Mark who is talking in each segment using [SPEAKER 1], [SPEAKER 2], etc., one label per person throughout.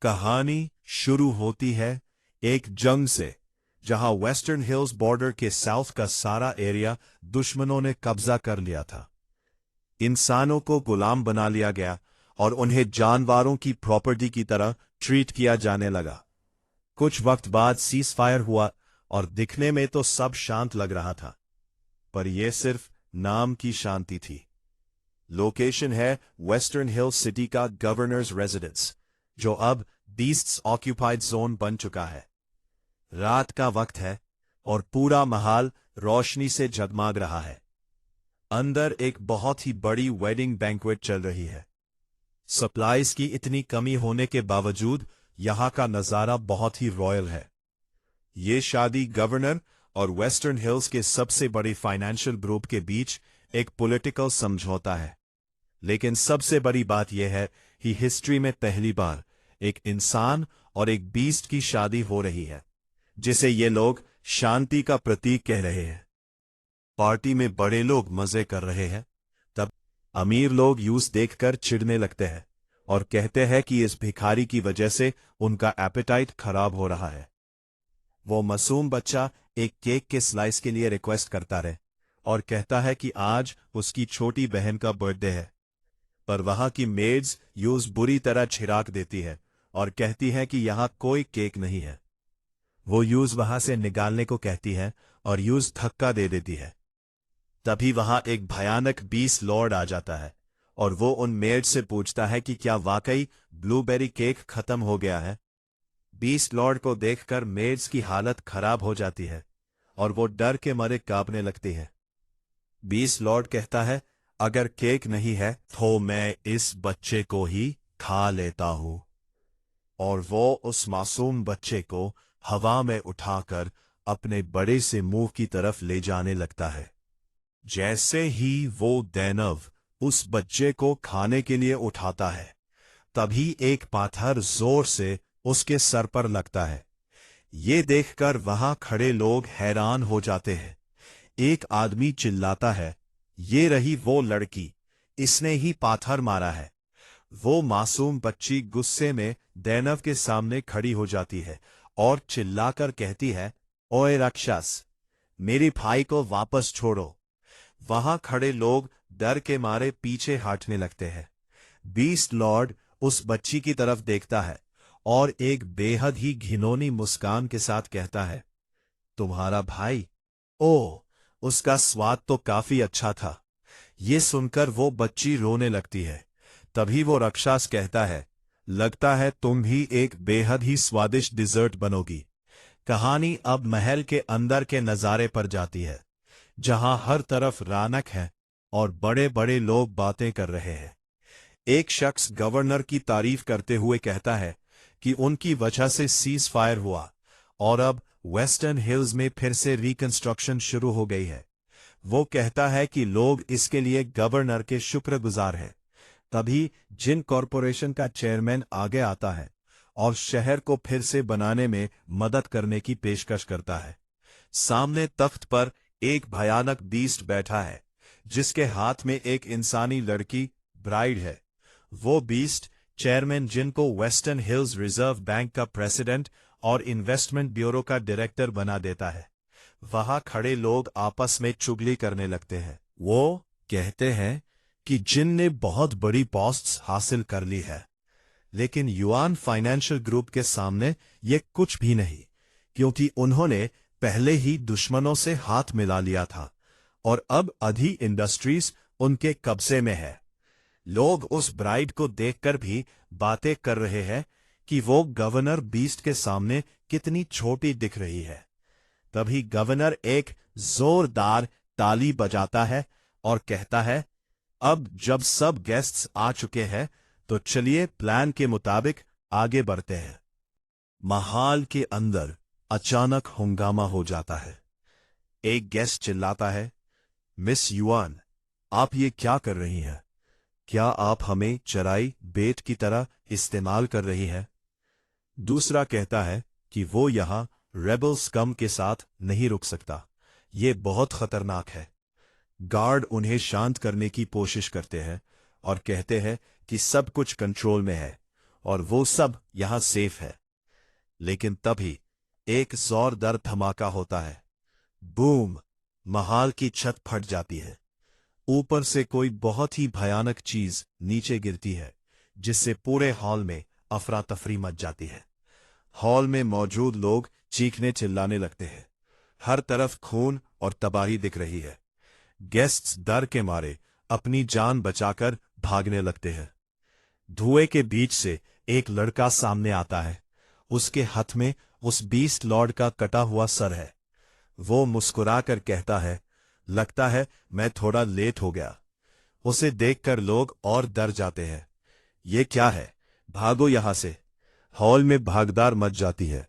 [SPEAKER 1] कहानी शुरू होती है एक जंग से, जहां वेस्टर्न हिल्स बॉर्डर के साउथ का सारा एरिया दुश्मनों ने कब्जा कर लिया था। इंसानों को गुलाम बना लिया गया और उन्हें जानवरों की प्रॉपर्टी की तरह ट्रीट किया जाने लगा। कुछ वक्त बाद सीज फायर हुआ और दिखने में तो सब शांत लग रहा था, पर यह सिर्फ नाम की शांति थी। लोकेशन है वेस्टर्न हिल्स सिटी का गवर्नर्स रेजिडेंस, जो अब बीस्ट्स ऑक्यूपाइड जोन बन चुका है। रात का वक्त है और पूरा महल रोशनी से जगमगा रहा है। अंदर एक बहुत ही बड़ी वेडिंग बैंक्वेट चल रही है। सप्लाईज की इतनी कमी होने के बावजूद यहां का नजारा बहुत ही रॉयल है। ये शादी गवर्नर और वेस्टर्न हिल्स के सबसे बड़े फाइनेंशियल ग्रुप के बीच एक पॉलिटिकल समझौता है। लेकिन सबसे बड़ी बात यह है कि हिस्ट्री में पहली बार एक इंसान और एक बीस्ट की शादी हो रही है, जिसे ये लोग शांति का प्रतीक कह रहे हैं। पार्टी में बड़े लोग मजे कर रहे हैं, तब अमीर लोग यूस देखकर चिढ़ने लगते हैं और कहते हैं कि इस भिखारी की वजह से उनका एपेटाइट खराब हो रहा है। वो मासूम बच्चा एक केक के स्लाइस के लिए रिक्वेस्ट करता रहे और कहता है कि आज उसकी छोटी बहन का बर्थडे है, पर वहां की मेड्स यूज बुरी तरह छिड़क देती है और कहती है कि यहां कोई केक नहीं है। वो यूज वहां से निकालने को कहती है और यूज धक्का दे देती है। तभी वहां एक भयानक बीस्ट लॉर्ड आ जाता है और वो उन मेड से पूछता है कि क्या वाकई ब्लूबेरी केक खत्म हो गया है। बीस्ट लॉर्ड को देखकर मेड्स की हालत खराब हो जाती है और वो डर के मारे कांपने लगती है। बीस्ट लॉर्ड कहता है, अगर केक नहीं है तो मैं इस बच्चे को ही खा लेता हूं। और वो उस मासूम बच्चे को हवा में उठाकर अपने बड़े से मुंह की तरफ ले जाने लगता है। जैसे ही वो दैनव उस बच्चे को खाने के लिए उठाता है, तभी एक पत्थर जोर से उसके सर पर लगता है। ये देखकर वहां खड़े लोग हैरान हो जाते हैं। एक आदमी चिल्लाता है, ये रही वो लड़की, इसने ही पत्थर मारा है। वो मासूम बच्ची गुस्से में दैनव के सामने खड़ी हो जाती है और चिल्लाकर कहती है, ओए राक्षस, मेरे भाई को वापस छोड़ो। वहां खड़े लोग डर के मारे पीछे हटने लगते हैं। बीस्ट लॉर्ड उस बच्ची की तरफ देखता है और एक बेहद ही घिनौनी मुस्कान के साथ कहता है, तुम्हारा भाई? ओह, उसका स्वाद तो काफी अच्छा था। ये सुनकर वो बच्ची रोने लगती है। तभी वो राक्षस कहता है, लगता है तुम भी एक बेहद ही स्वादिष्ट डिजर्ट बनोगी। कहानी अब महल के अंदर के नजारे पर जाती है, जहां हर तरफ रौनक है और बड़े बड़े लोग बातें कर रहे हैं। एक शख्स गवर्नर की तारीफ करते हुए कहता है कि उनकी वजह से सीज फायर हुआ और अब वेस्टर्न हिल्स में फिर से रिकंस्ट्रक्शन शुरू हो गई है। वो कहता है कि लोग इसके लिए गवर्नर के शुक्रगुजार हैं। तभी जिन कॉरपोरेशन का चेयरमैन आगे आता है और शहर को फिर से बनाने में मदद करने की पेशकश करता है। सामने तख्त पर एक भयानक बीस्ट बैठा है, जिसके हाथ में एक इंसानी लड़की ब्राइड है। वो बीस्ट चेयरमैन, जिनको वेस्टर्न हिल्स रिजर्व बैंक का प्रेसिडेंट और इन्वेस्टमेंट ब्यूरो का डायरेक्टर बना देता है। वहां खड़े लोग आपस में चुगली करने लगते हैं। वो कहते हैं कि जिन ने बहुत बड़ी पोस्ट्स हासिल कर ली है, लेकिन युआन फाइनेंशियल ग्रुप के सामने ये कुछ भी नहीं, क्योंकि उन्होंने पहले ही दुश्मनों से हाथ मिला लिया था और अब अधि इंडस्ट्रीज उनके कब्जे में है। लोग उस ब्राइड को देखकर भी बातें कर रहे हैं कि वो गवर्नर बीस्ट के सामने कितनी छोटी दिख रही है। तभी गवर्नर एक जोरदार ताली बजाता है और कहता है, अब जब सब गेस्ट्स आ चुके हैं तो चलिए प्लान के मुताबिक आगे बढ़ते हैं। महल के अंदर अचानक हंगामा हो जाता है। एक गेस्ट चिल्लाता है, मिस युआन, आप ये क्या कर रही हैं? क्या आप हमें चराई बेट की तरह इस्तेमाल कर रही हैं? दूसरा कहता है कि वो यहां रेबल स्कम के साथ नहीं रुक सकता, ये बहुत खतरनाक है। गार्ड उन्हें शांत करने की कोशिश करते हैं और कहते हैं कि सब कुछ कंट्रोल में है। और वो सब यहां सेफ है। लेकिन तभी एक जोरदार धमाका होता है। बूम! महाल की छत फट जाती है। ऊपर से कोई बहुत ही भयानक चीज नीचे गिरती है, जिससे पूरे हॉल में अफरा तफरी मच जाती है। हॉल में मौजूद लोग चीखने चिल्लाने लगते हैं। हर तरफ खून और तबाही दिख रही है। गेस्ट्स डर के मारे अपनी जान बचाकर भागने लगते हैं। धुएं के बीच से एक लड़का सामने आता है। उसके हाथ में उस बीस्ट लॉर्ड का कटा हुआ सर है। वो मुस्कुराकर कहता है, लगता है मैं थोड़ा लेट हो गया। उसे देखकर लोग और डर जाते हैं। ये क्या है? भागो यहां से! हॉल में भागदौड़ मच जाती है।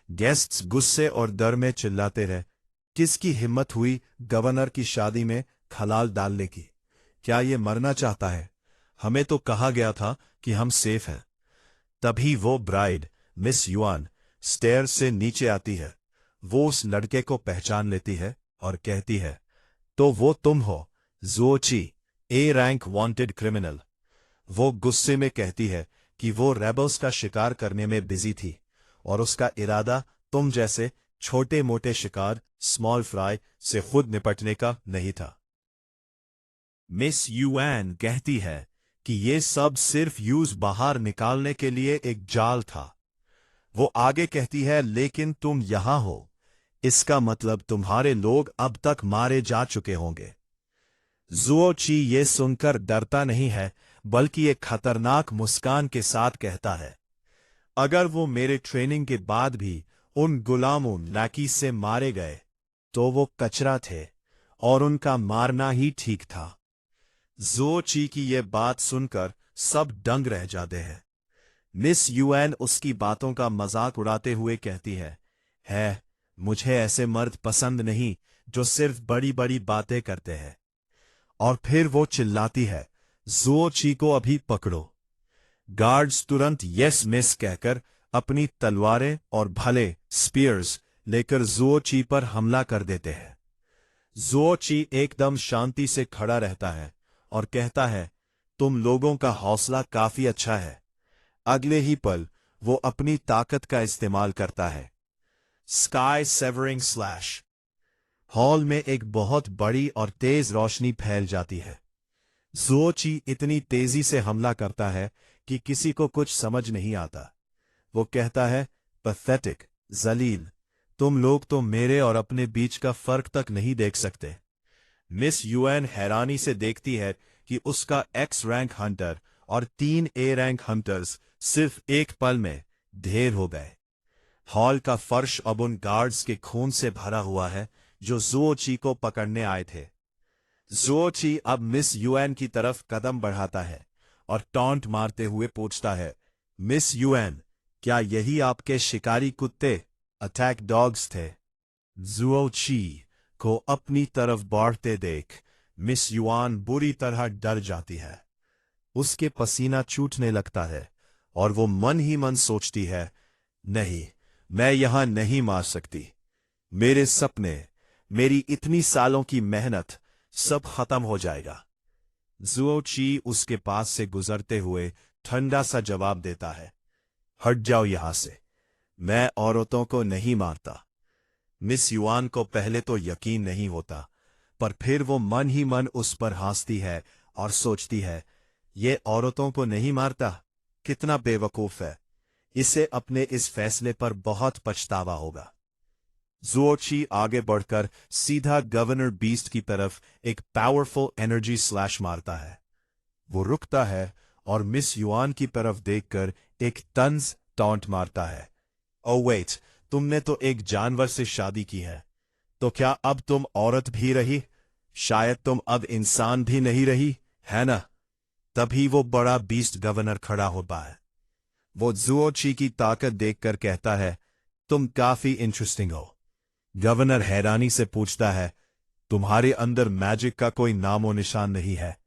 [SPEAKER 1] गेस्ट्स गुस्से और डर में चिल्लाते रहे, किसकी हिम्मत हुई गवर्नर की शादी में खलाल डालने की? क्या ये मरना चाहता है? हमें तो कहा गया था कि हम सेफ हैं। तभी वो ब्राइड, मिस युआन, स्टेयर से नीचे आती है। वो उस लड़के को पहचान लेती है और कहती है, तो वो तुम हो, ज़ुओ ची, ए रैंक वांटेड क्रिमिनल। वो गुस्से में कहती है कि वो रेबल्स का शिकार करने में बिजी थी और उसका इरादा तुम जैसे छोटे मोटे शिकार, स्मॉल फ्राई, से खुद निपटने का नहीं था। मिस युआन कहती है कि ये सब सिर्फ यूज बाहर निकालने के लिए एक जाल था। वो आगे कहती है, लेकिन तुम यहां हो, इसका मतलब तुम्हारे लोग अब तक मारे जा चुके होंगे। ज़ुओ ची ये सुनकर डरता नहीं है, बल्कि एक खतरनाक मुस्कान के साथ कहता है, अगर वो मेरे ट्रेनिंग के बाद भी उन गुलामों नाकी से मारे गए तो वो कचरा थे और उनका मारना ही ठीक था। ज़ुओ ची की ये बात सुनकर सब दंग रह जाते हैं। मिस युआन उसकी बातों का मजाक उड़ाते हुए कहती है, मुझे ऐसे मर्द पसंद नहीं जो सिर्फ बड़ी बड़ी बातें करते हैं। और फिर वो चिल्लाती है, ज़ुओ ची को अभी पकड़ो। गार्ड्स तुरंत यस मिस कहकर अपनी तलवारें और भले स्पीयर्स लेकर ज़ुओ ची पर हमला कर देते हैं। ज़ुओ ची एकदम शांति से खड़ा रहता है और कहता है, तुम लोगों का हौसला काफी अच्छा है। अगले ही पल वो अपनी ताकत का इस्तेमाल करता है। Sky savouring slash! हॉल में एक बहुत बड़ी और तेज रोशनी फैल जाती है। ज़ुओ ची इतनी तेजी से हमला करता है कि किसी को कुछ समझ नहीं आता। वो कहता है, पैथेटिक, जलील, तुम लोग तो मेरे और अपने बीच का फर्क तक नहीं देख सकते। मिस युआन हैरानी से देखती है कि उसका एक्स रैंक हंटर और 3 ए रैंक हंटर्स सिर्फ एक पल में ढेर हो गए। हॉल का फर्श अब उन गार्ड्स के खून से भरा हुआ है जो ज़ुओ ची को पकड़ने आए थे। ज़ुओ ची अब मिस युआन की तरफ कदम बढ़ाता है और टॉन्ट मारते हुए पूछता है, मिस युआन, क्या यही आपके शिकारी कुत्ते, अटैक डॉग्स थे? ज़ुओ ची को अपनी तरफ बढ़ते देख मिस युआन बुरी तरह डर जाती है। उसके पसीना छूटने लगता है और वो मन ही मन सोचती है, नहीं, मैं यहां नहीं मार सकती। मेरे सपने, मेरी इतनी सालों की मेहनत, सब खत्म हो जाएगा। ज़ुओ ची उसके पास से गुजरते हुए ठंडा सा जवाब देता है, हट जाओ यहां से, मैं औरतों को नहीं मारता। मिस युआन को पहले तो यकीन नहीं होता, पर फिर वो मन ही मन उस पर हंसती है और सोचती है, ये औरतों को नहीं मारता, कितना बेवकूफ है। इसे अपने इस फैसले पर बहुत पछतावा होगा। ज़ुओ ची आगे बढ़कर सीधा गवर्नर बीस्ट की तरफ एक पावरफुल एनर्जी स्लैश मारता है। वो रुकता है और मिस युआन की तरफ देखकर एक तंज टॉन्ट मारता है, ओ वेट, तुमने तो एक जानवर से शादी की है, तो क्या अब तुम औरत भी रही? शायद तुम अब इंसान भी नहीं रही, है ना? तभी वो बड़ा बीस्ट गवर्नर खड़ा होता है। वो ज़ुओ ची की ताकत देखकर कहता है, तुम काफी इंटरेस्टिंग हो। गवर्नर हैरानी से पूछता है, तुम्हारे अंदर मैजिक का कोई नामो निशान नहीं है,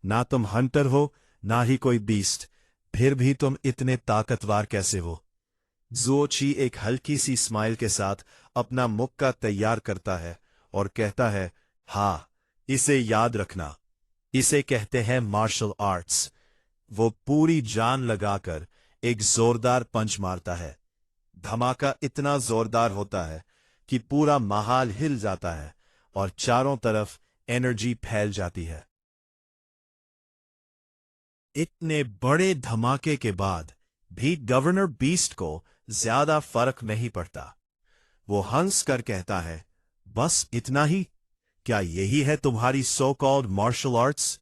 [SPEAKER 1] ना तुम हंटर हो ना ही कोई बीस्ट, फिर भी तुम इतने ताकतवर कैसे हो? ज़ुओ ची एक हल्की सी स्माइल के साथ अपना मुक्का तैयार करता है और कहता है, हाँ, इसे याद रखना, इसे कहते हैं मार्शल आर्ट्स। वो पूरी जान लगाकर एक जोरदार पंच मारता है। धमाका इतना जोरदार होता है कि पूरा माहौल हिल जाता है और चारों तरफ एनर्जी फैल जाती है। इतने बड़े धमाके के बाद भी गवर्नर बीस्ट को ज्यादा फर्क नहीं पड़ता। वो हंस कर कहता है, बस इतना ही? क्या यही है तुम्हारी सो कॉल्ड मार्शल आर्ट्स?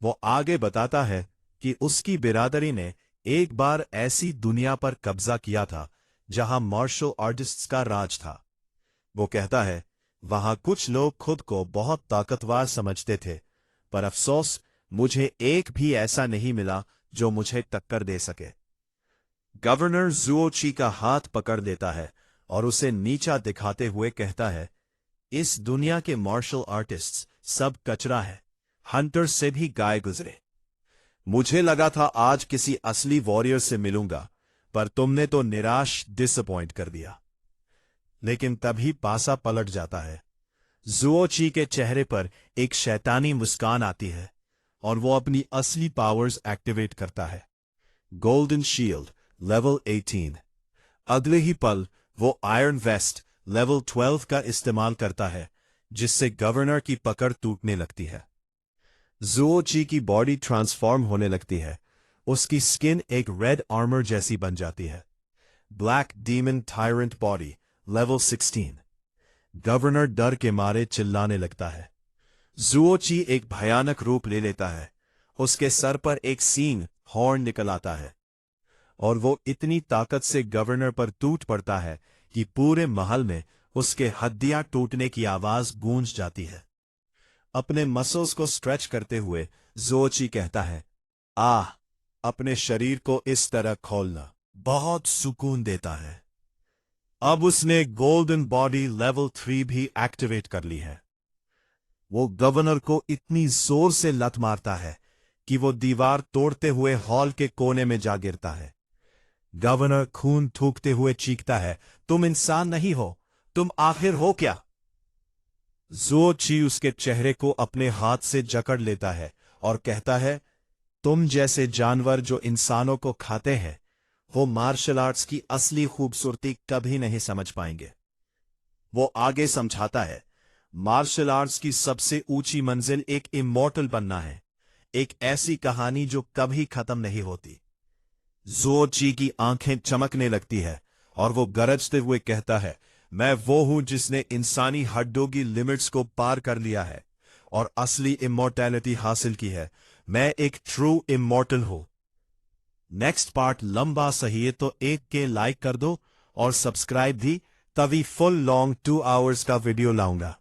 [SPEAKER 1] वो आगे बताता है कि उसकी बिरादरी ने एक बार ऐसी दुनिया पर कब्जा किया था जहां मार्शल आर्टिस्ट्स का राज था। वो कहता है, वहां कुछ लोग खुद को बहुत ताकतवर समझते थे, पर अफसोस मुझे एक भी ऐसा नहीं मिला जो मुझे टक्कर दे सके। गवर्नर जुओ ची का हाथ पकड़ देता है और उसे नीचा दिखाते हुए कहता है, इस दुनिया के मार्शल आर्टिस्ट्स सब कचरा है, हंटर से भी गाय गुजरे। मुझे लगा था आज किसी असली वॉरियर से मिलूंगा, पर तुमने तो निराश डिसअपॉइंट कर दिया। लेकिन तभी पासा पलट जाता है। जुओ ची के चेहरे पर एक शैतानी मुस्कान आती है और वो अपनी असली पावर्स एक्टिवेट करता है। Golden shield level 18। अगले ही पल वो आयरन वेस्ट लेवल 12 का इस्तेमाल करता है, जिससे गवर्नर की पकड़ टूटने लगती है। जुओ ची की बॉडी ट्रांसफॉर्म होने लगती है। उसकी स्किन एक रेड आर्मर जैसी बन जाती है। Black demon tyrant body level 16। Governor डर के मारे चिल्लाने लगता है। जुओ ची एक भयानक रूप ले लेता है। उसके सर पर एक सींग हॉर्न निकल आता है और वो इतनी ताकत से गवर्नर पर टूट पड़ता है कि पूरे महल में उसके हड्डियां टूटने की आवाज गूंज जाती है। अपने मसल्स को स्ट्रेच करते हुए जुओ ची कहता है, अपने शरीर को इस तरह खोलना बहुत सुकून देता है। अब उसने गोल्डन बॉडी लेवल 3 भी एक्टिवेट कर ली है। वो गवर्नर को इतनी जोर से लत मारता है कि वो दीवार तोड़ते हुए हॉल के कोने में जा गिरता है। गवर्नर खून थूकते हुए चीखता है, तुम इंसान नहीं हो, तुम आखिर हो क्या? जुओ ची उसके चेहरे को अपने हाथ से जकड़ लेता है और कहता है, तुम जैसे जानवर जो इंसानों को खाते हैं, वो मार्शल आर्ट्स की असली खूबसूरती कभी नहीं समझ पाएंगे। वो आगे समझाता है, मार्शल आर्ट्स की सबसे ऊंची मंजिल एक इमॉर्टल बनना है, एक ऐसी कहानी जो कभी खत्म नहीं होती। जुओ ची की आंखें चमकने लगती है और वो गरजते हुए कहता है, मैं वो हूं जिसने इंसानी हड्डों की लिमिट्स को पार कर लिया है और असली इमॉर्टैलिटी हासिल की है। मैं एक ट्रू इमॉर्टल हूं। नेक्स्ट पार्ट लंबा सही है तो एक के लाइक कर दो और सब्सक्राइब भी, तभी फुल लॉन्ग 2 आवर्स का वीडियो लाऊंगा।